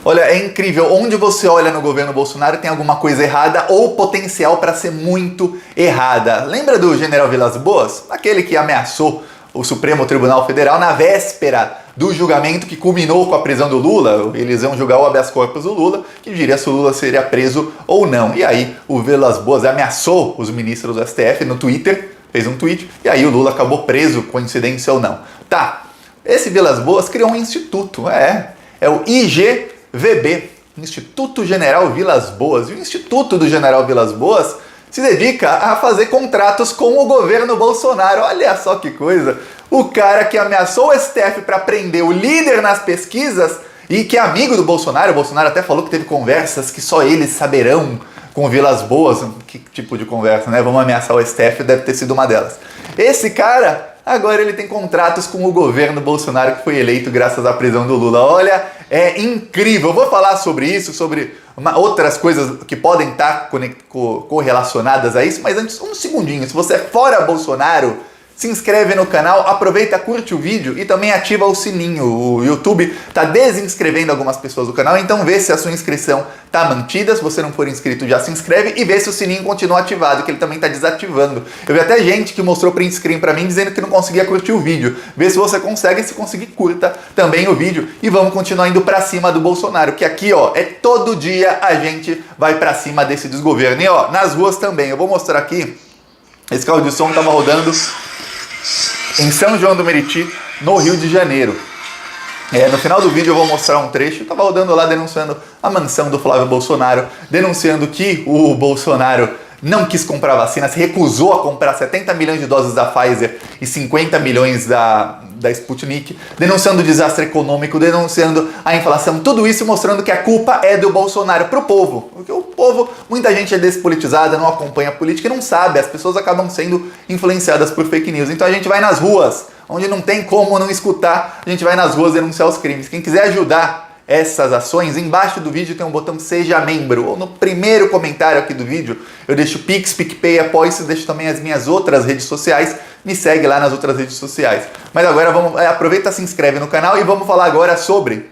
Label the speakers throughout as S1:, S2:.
S1: Olha, é incrível, onde você olha no governo Bolsonaro tem alguma coisa errada ou potencial para ser muito errada. Lembra do general Vilas Boas? Aquele que ameaçou o Supremo Tribunal Federal na véspera do julgamento que culminou com a prisão do Lula. Eles iam julgar o habeas corpus do Lula, que diria se o Lula seria preso ou não. E aí o Vilas Boas ameaçou os ministros do STF no Twitter, fez um tweet, e aí o Lula acabou preso, coincidência ou não. Tá, esse Vilas Boas criou um instituto, é o IGVB, Instituto General Vilas Boas. E o Instituto do General Vilas Boas se dedica a fazer contratos com o governo Bolsonaro. Olha só que coisa! O cara que ameaçou o STF para prender o líder nas pesquisas e que é amigo do Bolsonaro. O Bolsonaro até falou que teve conversas que só eles saberão com o Vilas Boas. Que tipo de conversa, né? Vamos ameaçar o STF, deve ter sido uma delas. Esse cara, agora ele tem contratos com o governo Bolsonaro, que foi eleito graças à prisão do Lula. Olha, é incrível. Eu vou falar sobre isso, sobre outras coisas que podem estar correlacionadas a isso, mas antes, um segundinho. Se você é fora Bolsonaro, se inscreve no canal, aproveita, curte o vídeo e também ativa o sininho. O YouTube está desinscrevendo algumas pessoas do canal, então vê se a sua inscrição está mantida. Se você não for inscrito, já se inscreve e vê se o sininho continua ativado, que ele também está desativando. Eu vi até gente que mostrou print screen para mim dizendo que não conseguia curtir o vídeo. Vê se você consegue, se conseguir, curta também o vídeo e vamos continuar indo para cima do Bolsonaro, que aqui, ó, é todo dia a gente vai para cima desse desgoverno. E ó, nas ruas também. Eu vou mostrar aqui, esse carro de som estava rodando em São João do Meriti, no Rio de Janeiro. No final do vídeo eu vou mostrar um trecho. Eu estava rodando lá denunciando a mansão do Flávio Bolsonaro, denunciando que o Bolsonaro não quis comprar vacina, se recusou a comprar 70 milhões de doses da Pfizer e 50 milhões da Sputnik, denunciando o desastre econômico, denunciando a inflação, tudo isso mostrando que a culpa é do Bolsonaro para o povo. Porque o povo, muita gente é despolitizada, não acompanha a política e não sabe, as pessoas acabam sendo influenciadas por fake news. Então a gente vai nas ruas, onde não tem como não escutar, a gente vai nas ruas denunciar os crimes. Quem quiser ajudar essas ações, embaixo do vídeo tem um botão Seja Membro, ou no primeiro comentário aqui do vídeo eu deixo Pix, PicPay, Apoia-se, deixo também as minhas outras redes sociais, me segue lá nas outras redes sociais. Mas agora vamos, aproveita, se inscreve no canal e vamos falar agora sobre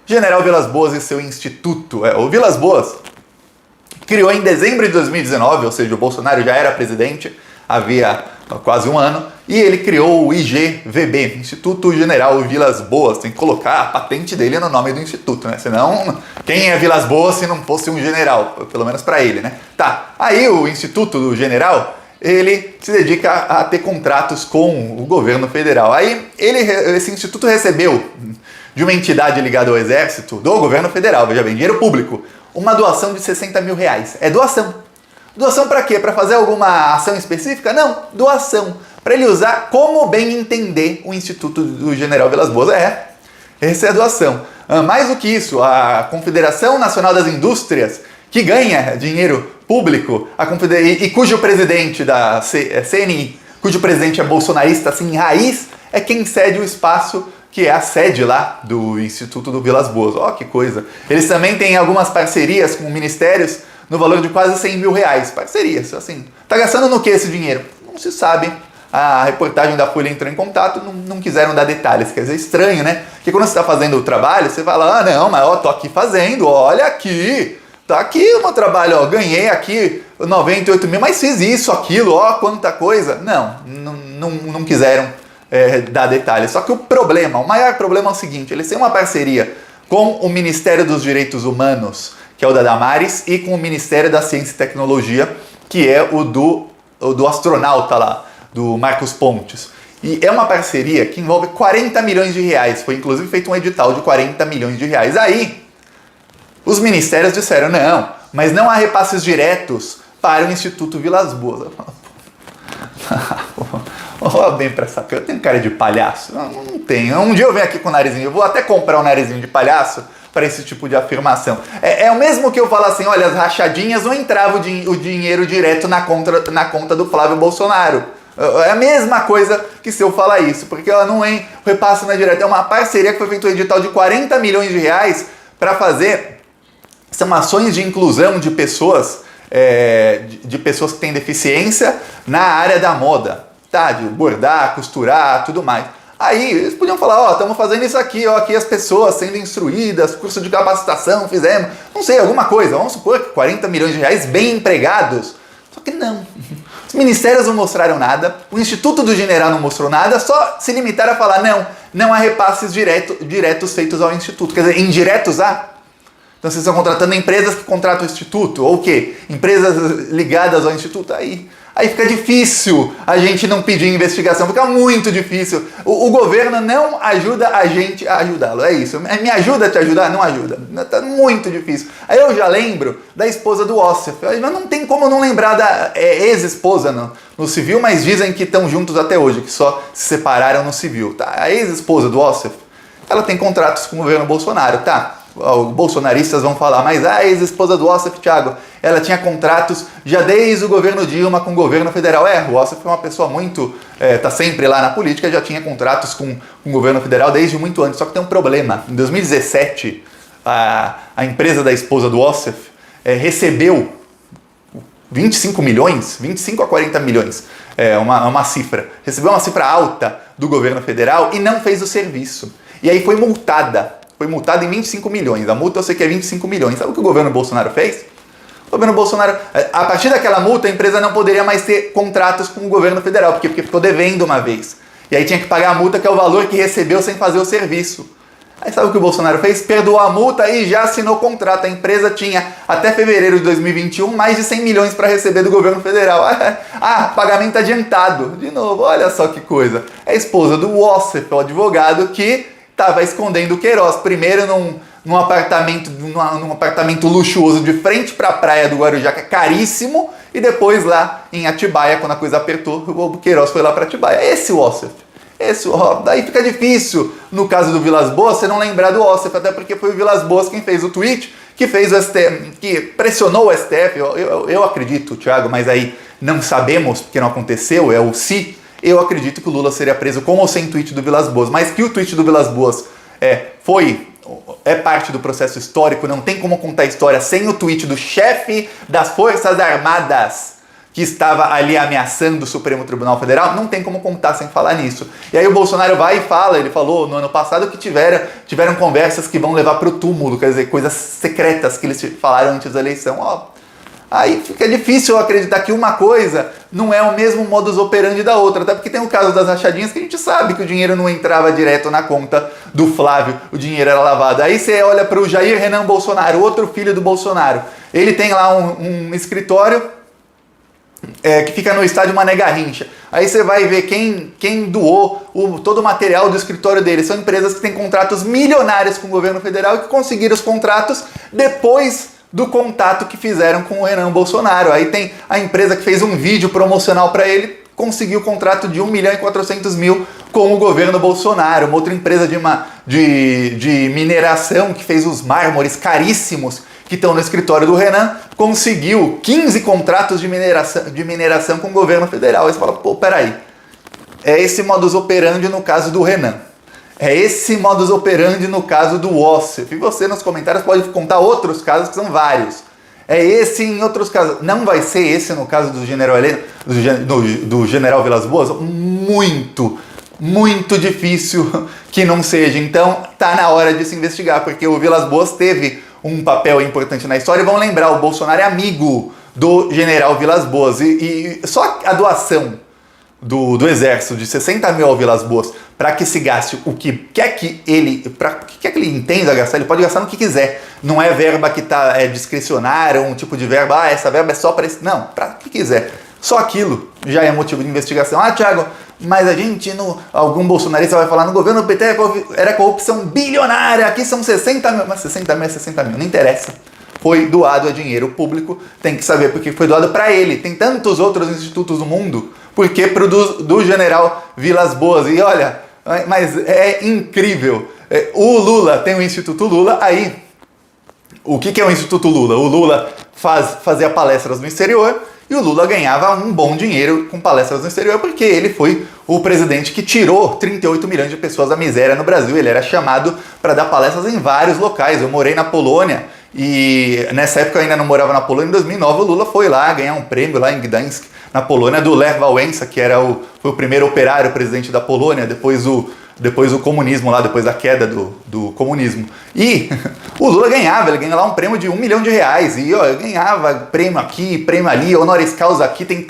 S1: General Vilas Boas e seu instituto. O Vilas Boas criou em dezembro de 2019, ou seja, o Bolsonaro já era presidente, havia quase um ano, e ele criou o IGVB, Instituto General Vilas Boas. Tem que colocar a patente dele no nome do instituto, né? Senão, quem é Vilas Boas se não fosse um general? Pelo menos para ele, né? Tá, aí o Instituto do General, ele se dedica a ter contratos com o governo federal. Aí esse instituto recebeu de uma entidade ligada ao Exército, do governo federal, veja bem, dinheiro público, uma doação de 60 mil reais. É doação. Doação para quê? Para fazer alguma ação específica? Não, doação. Para ele usar como bem entender o Instituto do General Vilas Boas. Essa é a doação. Mais do que isso, a Confederação Nacional das Indústrias, que ganha dinheiro público, e cujo presidente da CNI, cujo presidente é bolsonarista, assim, em raiz, é quem cede o espaço que é a sede lá do Instituto do Vilas Boas. Ó, que coisa. Eles também têm algumas parcerias com ministérios no valor de quase 100 mil reais. Parcerias, assim. Tá gastando no que esse dinheiro? Não se sabe. A reportagem da Folha entrou em contato, não quiseram dar detalhes. Quer dizer, estranho, né? Porque quando você está fazendo o trabalho, você fala, não, mas ó, tô aqui fazendo, olha aqui. Tá aqui o meu trabalho, ó, ganhei aqui 98 mil, mas fiz isso, aquilo, ó, quanta coisa. Não quiseram dar detalhes. Só que o maior problema é o seguinte, eles têm uma parceria com o Ministério dos Direitos Humanos, que é o da Damares, e com o Ministério da Ciência e Tecnologia, que é o do astronauta lá, do Marcos Pontes. E é uma parceria que envolve 40 milhões de reais. Foi inclusive feito um edital de 40 milhões de reais. Aí, os ministérios disseram, não, mas não há repasses diretos para o Instituto Vilas Boas. Olha bem pra essa cara, eu tenho cara de palhaço? Não tenho. Um dia eu venho aqui com o narizinho, eu vou até comprar um narizinho de palhaço para esse tipo de afirmação. É o mesmo que eu falar assim, olha, as rachadinhas não entrava o dinheiro direto na conta do Flávio Bolsonaro. É a mesma coisa que se eu falar isso, porque ela não é repasse na direto. É uma parceria que foi feito um edital de 40 milhões de reais para fazer, são ações de inclusão de pessoas, de pessoas que têm deficiência na área da moda, tá? De bordar, costurar, tudo mais. Aí eles podiam falar, ó, estamos fazendo isso aqui, ó, aqui as pessoas sendo instruídas, curso de capacitação fizemos, não sei, alguma coisa, vamos supor que 40 milhões de reais bem empregados. Só que não. Os ministérios não mostraram nada, o Instituto do General não mostrou nada, só se limitaram a falar, não há repasses diretos feitos ao Instituto, quer dizer, indiretos há. Então vocês estão contratando empresas que contratam o Instituto, ou o quê? Empresas ligadas ao Instituto, aí fica difícil a gente não pedir investigação, fica muito difícil. O governo não ajuda a gente a ajudá-lo, é isso. Me ajuda a te ajudar? Não ajuda. Tá muito difícil. Aí eu já lembro da esposa do Ossef. Não tem como não lembrar da ex-esposa no civil, mas dizem que estão juntos até hoje, que só se separaram no civil. Tá? A ex-esposa do Ossef, ela tem contratos com o governo Bolsonaro, tá? Os bolsonaristas vão falar, mas a ex-esposa do Ossef, Thiago, ela tinha contratos já desde o governo Dilma com o governo federal. O Ossef é uma pessoa muito, tá sempre lá na política, já tinha contratos com o governo federal desde muito antes. Só que tem um problema. Em 2017, a empresa da esposa do Ossef recebeu 25 milhões, 25 a 40 milhões, uma cifra. Recebeu uma cifra alta do governo federal e não fez o serviço. E aí foi multada. Foi multada em 25 milhões. A multa eu sei que é 25 milhões. Sabe o que o governo Bolsonaro fez? O governo Bolsonaro, a partir daquela multa, a empresa não poderia mais ter contratos com o governo federal, porque ficou devendo uma vez. E aí tinha que pagar a multa, que é o valor que recebeu sem fazer o serviço. Aí sabe o que o Bolsonaro fez? Perdoou a multa e já assinou o contrato. A empresa tinha, até fevereiro de 2021, mais de 100 milhões para receber do governo federal. Pagamento adiantado. De novo, olha só que coisa. É a esposa do Ossef, o advogado que estava escondendo o Queiroz, primeiro num apartamento luxuoso de frente para a praia do Guarujá, que é caríssimo, e depois lá em Atibaia, quando a coisa apertou, o Queiroz foi lá para Atibaia. Esse o Ossef. Daí fica difícil, no caso do Vilas Boas, você não lembrar do Ossef, até porque foi o Vilas Boas quem fez o tweet, que fez o STF, que pressionou o STF, eu acredito, Thiago, mas aí não sabemos, porque não aconteceu, é o se. Eu acredito que o Lula seria preso com ou sem tweet do Vilas Boas, mas que o tweet do Vilas Boas é parte do processo histórico, não tem como contar a história sem o tweet do chefe das Forças Armadas que estava ali ameaçando o Supremo Tribunal Federal, não tem como contar sem falar nisso. E aí o Bolsonaro vai e fala, ele falou no ano passado que tiveram conversas que vão levar para o túmulo, quer dizer, coisas secretas que eles falaram antes da eleição. Aí fica difícil acreditar que uma coisa não é o mesmo modus operandi da outra, até porque tem o caso das rachadinhas que a gente sabe que o dinheiro não entrava direto na conta do Flávio, o dinheiro era lavado. Aí você olha para o Jair Renan Bolsonaro, outro filho do Bolsonaro, ele tem lá um escritório que fica no estádio Mané Garrincha. Aí você vai ver quem doou todo o material do escritório dele. São empresas que têm contratos milionários com o governo federal e que conseguiram os contratos depois do contato que fizeram com o Renan Bolsonaro. Aí tem a empresa que fez um vídeo promocional para ele, conseguiu o contrato de 1.400.000 com o governo Bolsonaro. Uma outra empresa de mineração que fez os mármores caríssimos que estão no escritório do Renan, conseguiu 15 contratos de mineração com o governo federal. Aí você fala, peraí, é esse modus operandi no caso do Renan. É esse modus operandi no caso do Ossef. E você nos comentários pode contar outros casos, que são vários. É esse em outros casos. Não vai ser esse no caso do general Heleno, do general Vilas Boas? Muito difícil que não seja. Então tá na hora de se investigar, porque o Vilas Boas teve um papel importante na história. E vão lembrar, o Bolsonaro é amigo do general Vilas Boas. E só a doação do exército de 60 mil ao Vilas Boas para que se gaste o que quer que ele entenda gastar, ele pode gastar no que quiser. Não é verba que está discricionária, um tipo de verba, essa verba é só para isso. Não, para o que quiser. Só aquilo já é motivo de investigação. Thiago, mas a gente, algum bolsonarista vai falar, no governo do PT era corrupção bilionária, aqui são 60 mil. Mas 60 mil é 60 mil, não interessa. Foi doado a dinheiro público, tem que saber porque foi doado para ele. Tem tantos outros institutos do mundo, porque pro do general Vilas Boas. E olha, mas é incrível. O Lula tem o Instituto Lula, aí o que é o Instituto Lula? O Lula fazia palestras no exterior e o Lula ganhava um bom dinheiro com palestras no exterior, porque ele foi o presidente que tirou 38 milhões de pessoas da miséria no Brasil. Ele era chamado para dar palestras em vários locais. Eu morei na Polônia e nessa época eu ainda não morava na Polônia. Em 2009 o Lula foi lá ganhar um prêmio lá em Gdańsk, na Polônia, do Lech Wałęsa, que foi o primeiro operário presidente da Polônia. Depois depois do comunismo lá, depois da queda do comunismo. E o Lula ganhava, ele ganha lá um prêmio de R$1 milhão, e ó, ganhava prêmio aqui, prêmio ali, honoris causa aqui, tem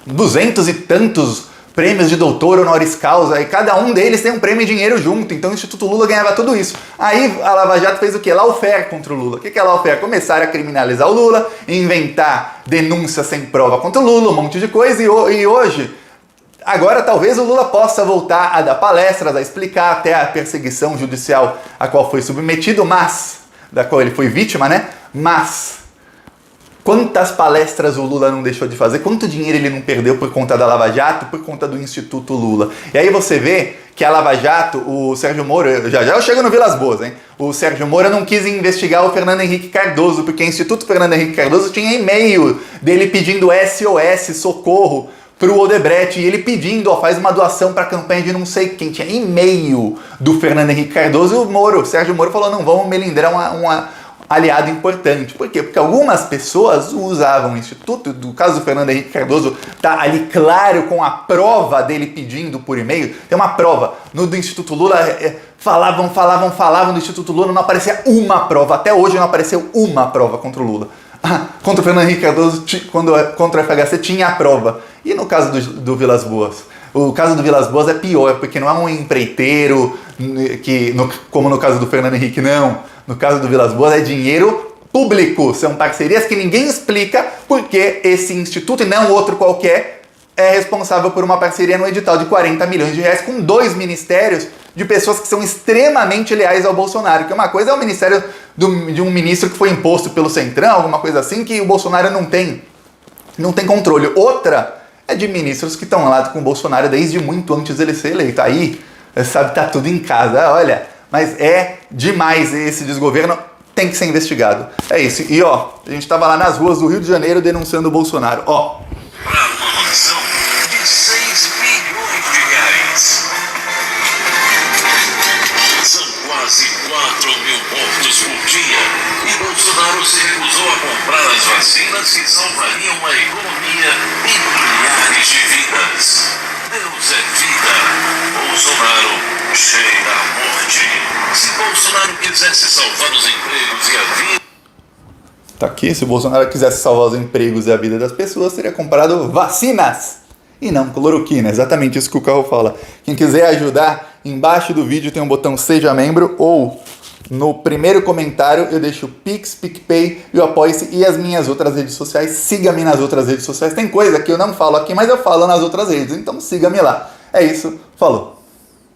S1: 200 e tantos prêmios de doutor honoris causa, e cada um deles tem um prêmio em dinheiro junto, então o Instituto Lula ganhava tudo isso. Aí a Lava Jato fez o quê? Lawfare contra o Lula. O que é lawfare? Começaram a criminalizar o Lula, inventar denúncia sem prova contra o Lula, um monte de coisa, e hoje, agora talvez o Lula possa voltar a dar palestras, a explicar até a perseguição judicial a qual foi submetido, da qual ele foi vítima, né? Mas quantas palestras o Lula não deixou de fazer? Quanto dinheiro ele não perdeu por conta da Lava Jato, por conta do Instituto Lula? E aí você vê que a Lava Jato, o Sérgio Moro, já eu chego no Vilas Boas, hein? O Sérgio Moro não quis investigar o Fernando Henrique Cardoso, porque o Instituto Fernando Henrique Cardoso tinha e-mail dele pedindo SOS, socorro, pro Odebrecht, e ele pedindo, ó, faz uma doação para a campanha de não sei quem, tinha e-mail do Fernando Henrique Cardoso, e o Sérgio Moro falou, não, vamos melindrar um aliado importante. Por quê? Porque algumas pessoas usavam o Instituto, no caso do Fernando Henrique Cardoso, tá ali claro com a prova dele pedindo por e-mail, tem uma prova, do Instituto Lula, falavam do Instituto Lula, não aparecia uma prova, até hoje não apareceu uma prova contra o Lula. Contra o Fernando Henrique Cardoso, contra o FHC tinha a prova. E no caso do Vilas Boas? O caso do Vilas Boas é pior, porque não é um empreiteiro, como no caso do Fernando Henrique, não. No caso do Vilas Boas é dinheiro público. São parcerias que ninguém explica porque esse instituto, e não outro qualquer, é responsável por uma parceria no edital de R$40 milhões com 2 ministérios de pessoas que são extremamente leais ao Bolsonaro. Que uma coisa é o ministério de um ministro que foi imposto pelo Centrão, alguma coisa assim, que o Bolsonaro não tem controle. Outra é de ministros que estão lá com o Bolsonaro desde muito antes dele ser eleito. Aí, sabe, tá tudo em casa. Olha, mas é demais esse desgoverno, tem que ser investigado. É isso. E ó, a gente tava lá nas ruas do Rio de Janeiro denunciando o Bolsonaro. Ó.
S2: Para uma mansão de R$6 milhões. São quase 4 mil mortos por dia. E Bolsonaro se recusou a comprar as vacinas que salvariam a economia e milhares de vidas. Deus é vida. Bolsonaro cheira a morte. Se Bolsonaro quisesse salvar os empregos e a vida...
S1: Tá aqui, se o Bolsonaro quisesse salvar os empregos e a vida das pessoas, teria comprado vacinas e não cloroquina. Exatamente isso que o Carro fala. Quem quiser ajudar, embaixo do vídeo tem um botão Seja Membro, ou no primeiro comentário eu deixo o Pix, PicPay e o Apoie-se e as minhas outras redes sociais. Siga-me nas outras redes sociais. Tem coisa que eu não falo aqui, mas eu falo nas outras redes, então siga-me lá. É isso, falou!